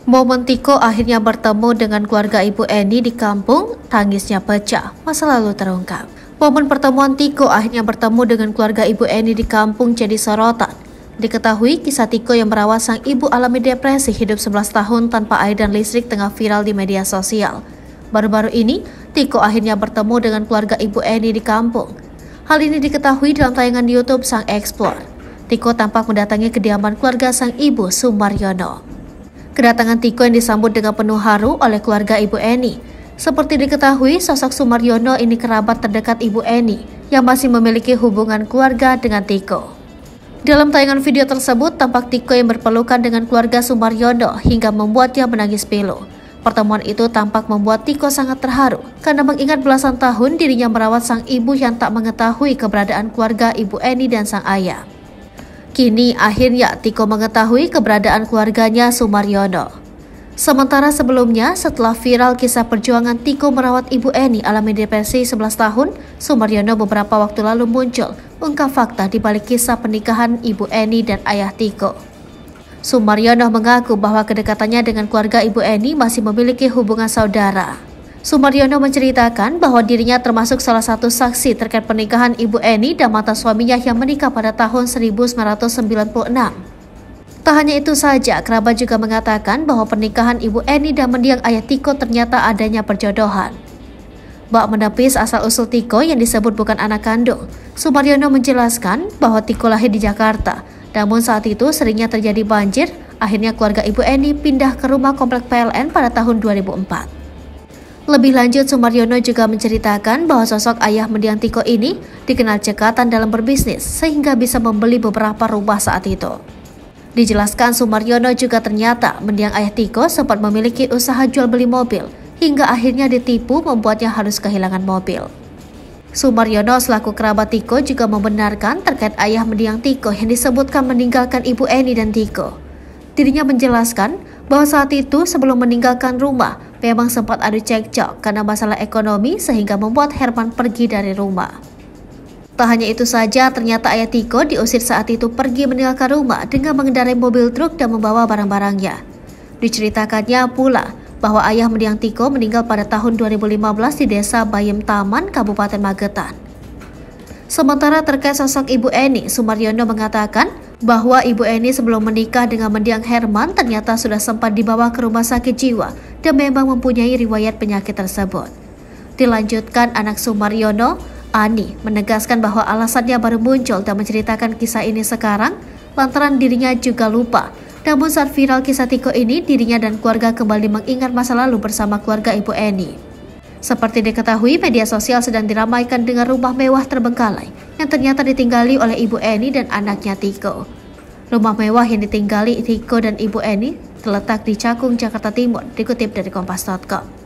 Momen Tiko akhirnya bertemu dengan keluarga Ibu Eni di kampung, tangisnya pecah, masa lalu terungkap. Momen pertemuan Tiko akhirnya bertemu dengan keluarga Ibu Eni di kampung jadi sorotan. Diketahui kisah Tiko yang merawat sang ibu alami depresi hidup 11 tahun tanpa air dan listrik tengah viral di media sosial. Baru-baru ini, Tiko akhirnya bertemu dengan keluarga Ibu Eni di kampung. Hal ini diketahui dalam tayangan YouTube Sang Explore. Tiko tampak mendatangi kediaman keluarga sang ibu Sumaryono. Kedatangan Tiko yang disambut dengan penuh haru oleh keluarga Ibu Eni. Seperti diketahui, sosok Sumaryono ini kerabat terdekat Ibu Eni yang masih memiliki hubungan keluarga dengan Tiko. Dalam tayangan video tersebut, tampak Tiko yang berpelukan dengan keluarga Sumaryono hingga membuatnya menangis pilu. Pertemuan itu tampak membuat Tiko sangat terharu karena mengingat belasan tahun dirinya merawat sang ibu yang tak mengetahui keberadaan keluarga Ibu Eni dan sang ayah. Kini akhirnya Tiko mengetahui keberadaan keluarganya Sumaryono. Sementara sebelumnya, setelah viral kisah perjuangan Tiko merawat Ibu Eni alami depresi 11 tahun, Sumaryono beberapa waktu lalu muncul ungkap fakta di balik kisah pernikahan Ibu Eni dan ayah Tiko. Sumaryono mengaku bahwa kedekatannya dengan keluarga Ibu Eni masih memiliki hubungan saudara. Sumaryono menceritakan bahwa dirinya termasuk salah satu saksi terkait pernikahan Ibu Eni dan mantan suaminya yang menikah pada tahun 1996. Tak hanya itu saja, kerabat juga mengatakan bahwa pernikahan Ibu Eni dan mendiang ayah Tiko ternyata adanya perjodohan. Bak menepis asal-usul Tiko yang disebut bukan anak kandung, Sumaryono menjelaskan bahwa Tiko lahir di Jakarta, namun saat itu seringnya terjadi banjir, akhirnya keluarga Ibu Eni pindah ke rumah komplek PLN pada tahun 2004. Lebih lanjut, Sumaryono juga menceritakan bahwa sosok ayah mendiang Tiko ini dikenal cekatan dalam berbisnis sehingga bisa membeli beberapa rumah saat itu. Dijelaskan Sumaryono juga ternyata mendiang ayah Tiko sempat memiliki usaha jual beli mobil hingga akhirnya ditipu membuatnya harus kehilangan mobil. Sumaryono selaku kerabat Tiko juga membenarkan terkait ayah mendiang Tiko yang disebutkan meninggalkan Ibu Eni dan Tiko. Dirinya menjelaskan bahwa saat itu sebelum meninggalkan rumah memang sempat adu cekcok karena masalah ekonomi sehingga membuat Herman pergi dari rumah. Tak hanya itu saja, ternyata ayah Tiko diusir saat itu pergi meninggalkan rumah dengan mengendarai mobil truk dan membawa barang-barangnya. Diceritakannya pula bahwa ayah mendiang Tiko meninggal pada tahun 2015 di desa Bayem Taman, Kabupaten Magetan. Sementara terkait sosok Ibu Eni, Sumaryono mengatakan bahwa Ibu Eni sebelum menikah dengan mendiang Herman ternyata sudah sempat dibawa ke rumah sakit jiwa dan memang mempunyai riwayat penyakit tersebut. Dilanjutkan anak Sumaryono, Ani, menegaskan bahwa alasannya baru muncul dan menceritakan kisah ini sekarang lantaran dirinya juga lupa. Namun saat viral kisah Tiko ini, dirinya dan keluarga kembali mengingat masa lalu bersama keluarga Ibu Eni. Seperti diketahui, media sosial sedang diramaikan dengan rumah mewah terbengkalai yang ternyata ditinggali oleh Ibu Eni dan anaknya Tiko. Rumah mewah yang ditinggali Tiko dan Ibu Eni terletak di Cakung, Jakarta Timur, dikutip dari Kompas.com.